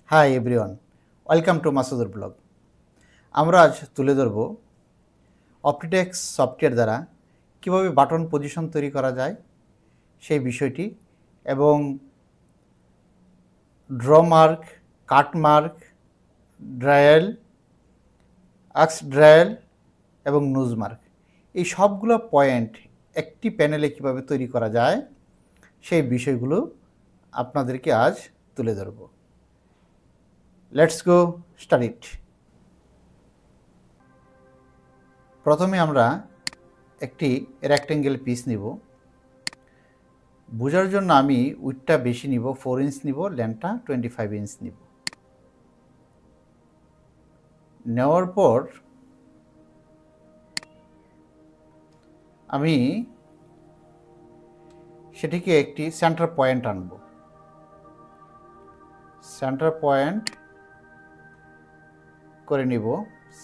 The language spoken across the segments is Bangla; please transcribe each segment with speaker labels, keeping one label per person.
Speaker 1: Hi everyone, welcome to Masudur blog. আমরা আজ তুলে ধরব অপটিটেক্স সফটওয়্যার দ্বারা কিভাবে বাটন পজিশন তৈরি করা যায় সেই বিষয়টি, এবং ড্র মার্ক, কাট মার্ক, ড্রায়াল, আক্স ড্রায়াল এবং নোজ মার্ক, এই সবগুলো পয়েন্ট একটি প্যানেলে কিভাবে তৈরি করা যায় সেই বিষয়গুলো আপনাদেরকে আজ তুলে ধরব। Let's go start it. প্রথমে আমরা একটি রেক্টেঙ্গেল পিস নিব। বোঝার জন্য আমি উইডথটা বেশি নিব, 4 ইঞ্চ নিব, লেন্থটা 25 ইঞ্চ নিব। নেওয়ার পর আমি সেটিকে একটি সেন্টার পয়েন্ট আনব। সেন্টার পয়েন্ট করে নিব।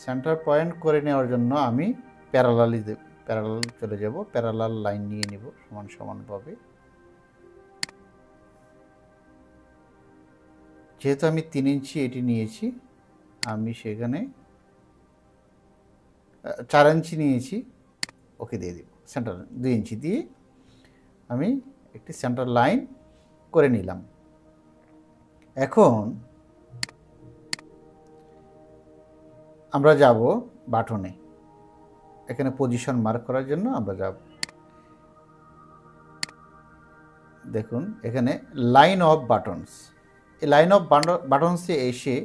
Speaker 1: সেন্টার পয়েন্ট করে নেওয়ার জন্য আমি প্যারালাল চলে যাব, প্যারালাল লাইন নিয়ে নিব সমান সমানভাবে। যেহেতু আমি 3 ইঞ্চি এটি নিয়েছি, আমি সেখানে 4 ইঞ্চি নিয়েছি, ওকে দিয়ে দিব। সেন্টার 2 ইঞ্চি দিয়ে আমি একটি সেন্টার লাইন করে নিলাম। এখন আমরা যাব বাটনে। এখানে পজিশন মার্ক করার জন্য আমরা যাব, দেখুন এখানে লাইন অফ বাটনস। এই লাইন অফ বাটনসে এসে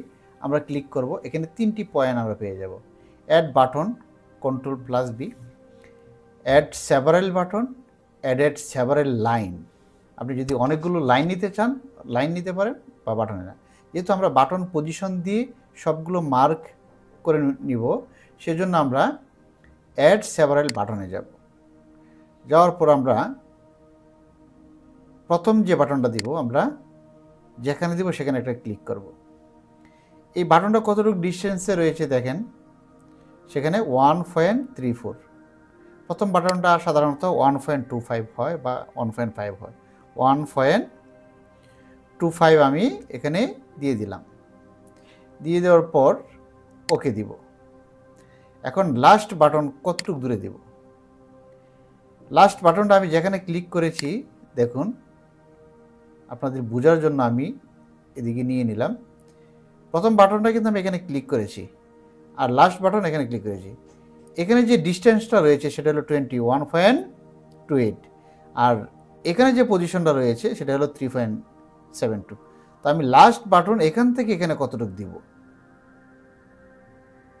Speaker 1: আমরা ক্লিক করব। এখানে 3টি পয়েন্ট আমরা পেয়ে যাব। Add button, Ctrl+B, add several button, add several line. আপনি যদি অনেকগুলো লাইন নিতে চান, লাইন নিতে পারেন, বা বাটনে না। যেহেতু আমরা বাটন পজিশন দিয়ে সবগুলো মার্ক করে নিব, সেজন্য আমরা অ্যাড সেভারাল বাটনে যাব। যাওয়ার পর আমরা প্রথম যে বাটনটা দিব, আমরা যেখানে দিব সেখানে একটা ক্লিক করব। এই বাটনটা কতটুকু ডিস্টেন্সে রয়েছে দেখেন, সেখানে 1.34। প্রথম বাটনটা সাধারণত 1.25 হয় বা 1.5 হয়। 1.25 আমি এখানে দিয়ে দিলাম। দিয়ে দেওয়ার পর ওকে দিব। এখন লাস্ট বাটন কতটুকু দূরে দিব? লাস্ট বাটনটা আমি যেখানে ক্লিক করেছি, দেখুন আপনাদের বোঝার জন্য আমি এদিকে নিয়ে নিলাম। প্রথম বাটনটা কিন্তু আমি এখানে ক্লিক করেছি, আর লাস্ট বাটন এখানে ক্লিক করেছি। এখানে যে ডিস্টেন্সটা রয়েছে সেটা হলো 21.28, আর এখানে যে পজিশনটা রয়েছে সেটা হলো 3.72। তো আমি লাস্ট বাটন এখান থেকে এখানে কতটুকু দিব,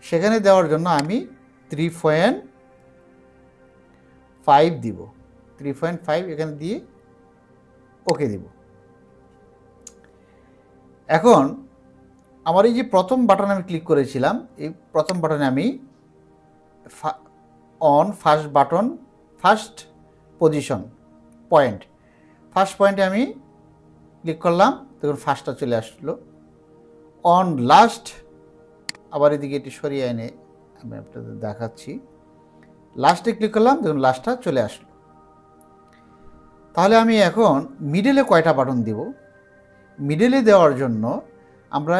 Speaker 1: সেখানে দেওয়ার জন্য আমি 3.5 দিব। 3.5 এখানে দিয়ে ওকে দিব। এখন আমার এই যে প্রথম বাটনে আমি ক্লিক করেছিলাম, এই প্রথম বাটনে আমি on first button, first position point, first পয়েন্টে আমি ক্লিক করলাম, দেখুন ফার্স্টটা চলে আসলো। অন লাস্ট, আবার এদিকে এটি সরিয়ে এনে আমি আপনাদের দেখাচ্ছি। লাস্টে ক্লিক করলাম, দেখুন লাস্টটা চলে আসলো। তাহলে আমি এখন মিডলে কয়টা বাটন দিব? মিডলে দেওয়ার জন্য আমরা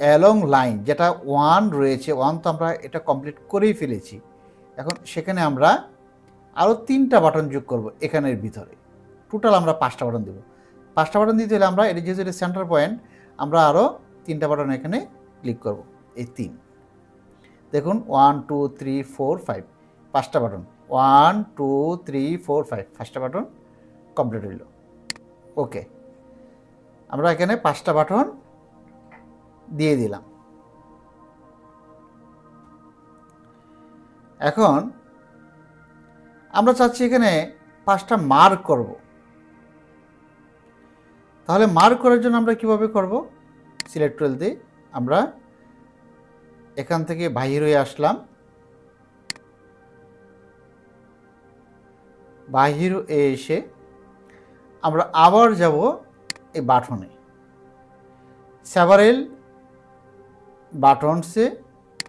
Speaker 1: অ্যালং লাইন, যেটা 1 রয়েছে, 1 তো আমরা এটা কমপ্লিট করেই ফেলেছি। এখন সেখানে আমরা আরও 3টা বাটন যোগ করব এখানের ভিতরে। টোটাল আমরা 5টা বাটন দেব। 5টা বাটন দিতে হলে আমরা, এটা যেহেতু এটা সেন্টার পয়েন্ট, আমরা আরও 3টা বাটন এখানে ক্লিক করব। এই 3, দেখুন 1 2 3 4 5, 5টা বাটন। 1 2 3 4 5, 5টা বাটন কমপ্লিট হইল। ওকে, আমরা এখানে 5টা বাটন দিয়ে দিলাম। এখন আমরা চাচ্ছি এখানে 5টা মার্ক করব। তাহলে মার্ক করার জন্য আমরা কিভাবে করব? সিলেক্ট টুল দিয়ে আমরা এখান থেকে বাহির হয়ে আসলাম। বাহির এসে আমরা আবার যাব এই বাটনে, সেভারাল বাটনসে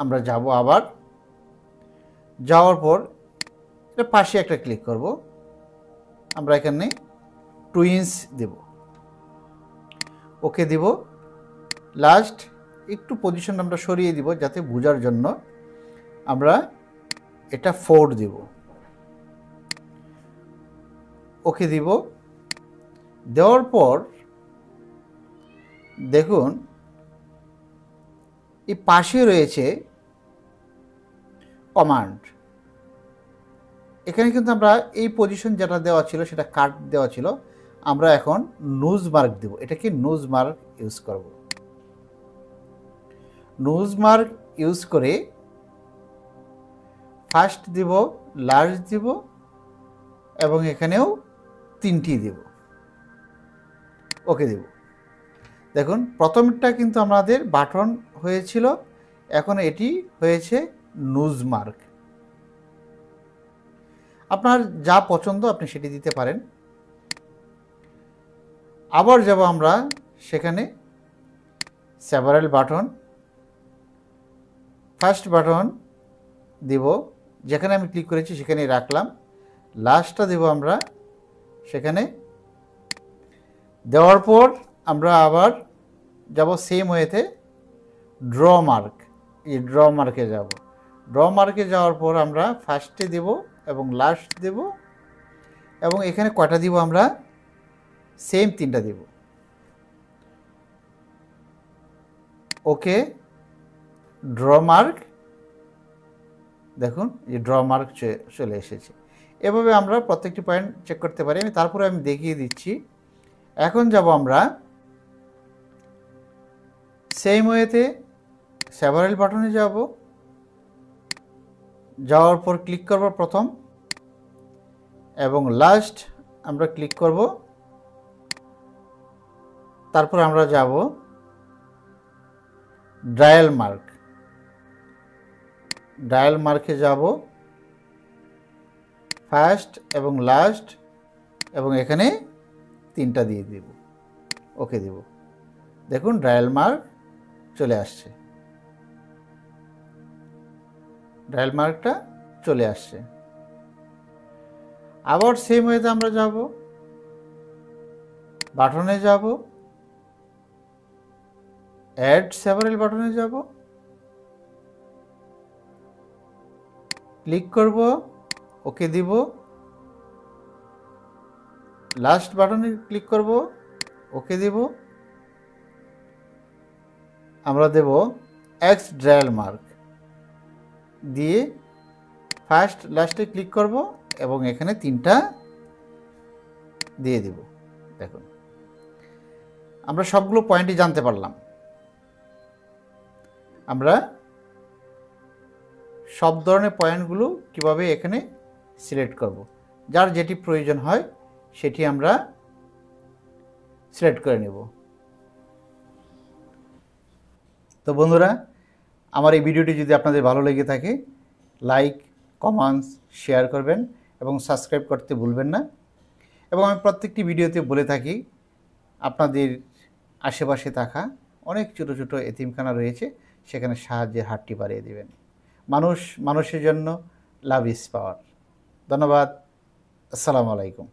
Speaker 1: আমরা যাব। আবার যাওয়ার পর এটা পাশে একটা ক্লিক করব। আমরা এখানে 2 ইঞ্চ দেব, ওকে দিব। লাস্ট একটু পজিশন আমরা সরিয়ে দিব যাতে বোঝার জন্য। আমরা এটা 4 দিব, ওকে দিব। দেওয়ার পর দেখুন এই পাশে রয়েছে কমান্ড। এখানে কিন্তু আমরা এই পজিশন যেটা দেওয়া ছিল সেটা কাট দেওয়া ছিল, আমরা এখন নোজ মার্ক দেব। এটাকে নোজ মার্ক ইউজ করব। নোজ মার্ক ইউজ করে ফার্স্ট দিব, লাস্ট দিব এবং এখানেও 3টি দেব, ওকে দেব। দেখুন প্রথমটা কিন্তু আমাদের বাটন হয়েছিল, এখন এটি হয়েছে নোজ মার্ক। আপনার যা পছন্দ আপনি সেটি দিতে পারেন। আবার যাব আমরা সেখানে সেভারাল বাটন, ফার্স্ট বাটন দিব, যেখানে আমি ক্লিক করেছি সেখানেই রাখলাম। লাস্টটা দেব আমরা সেখানে। দেওয়ার পর আমরা আবার যাব সেম ওয়েতে ড্র মার্ক। এই ড্র মার্কে যাব। ড্র মার্কে যাওয়ার পর আমরা ফার্স্টে দেব এবং লাস্ট দেব এবং এখানে কয়টা দিব আমরা সেম 3টা দেব, ওকে। ড্র মার্ক, দেখুন এই ড্র মার্ক চলে এসেছে। এভাবে আমরা প্রত্যেকটি পয়েন্ট চেক করতে পারি। তারপরে আমি দেখিয়ে দিচ্ছি। এখন যাব আমরা সেম ওয়েতে সেভারাল বাটনে যাব। যাওয়ার পর ক্লিক করব প্রথম এবং লাস্ট আমরা ক্লিক করব। তারপর আমরা যাব ডায়াল মার্ক। ডায়াল মার্কে যাব, ফার্স্ট এবং লাস্ট এবং এখানে 3টা দিয়ে দেব, ওকে দেব। দেখুন ডায়াল মার্ক চলে আসছে, ডায়াল মার্কটা চলে আসছে। আবার সেম ওয়েতে আমরা যাব, বাটনে যাব, অ্যাড সেভারাল বাটনে যাব, ক্লিক করব, ওকে দিব। লাস্ট বাটনে ক্লিক করব, ওকে দেব। আমরা দেব এক্স ডায়াল মার্ক দিয়ে ফার্স্ট লাস্টে ক্লিক করব এবং এখানে 3টা দিয়ে দেব। দেখুন আমরা সবগুলো পয়েন্টই জানতে পারলাম। আমরা সব ধরনের পয়েন্টগুলো কিভাবে এখানে সিলেক্ট করব, যার যেটি প্রয়োজন হয় সেটি আমরা সিলেক্ট করে নেব। তো বন্ধুরা, আমার এই ভিডিওটি যদি আপনাদের ভালো লেগে থাকে লাইক, কমেন্টস, শেয়ার করবেন এবং সাবস্ক্রাইব করতে ভুলবেন না। এবং আমি প্রত্যেকটি ভিডিওতে বলে থাকি আপনাদের আশেপাশে থাকা অনেক ছোটো ছোটো এতিমখানা রয়েছে, সেখানে সাহায্যের হাতটি বাড়িয়ে দেবেন। মানুষের জন্য লাভ ইজ পাওয়ার। ধন্যবাদ। আসসালামু আলাইকুম।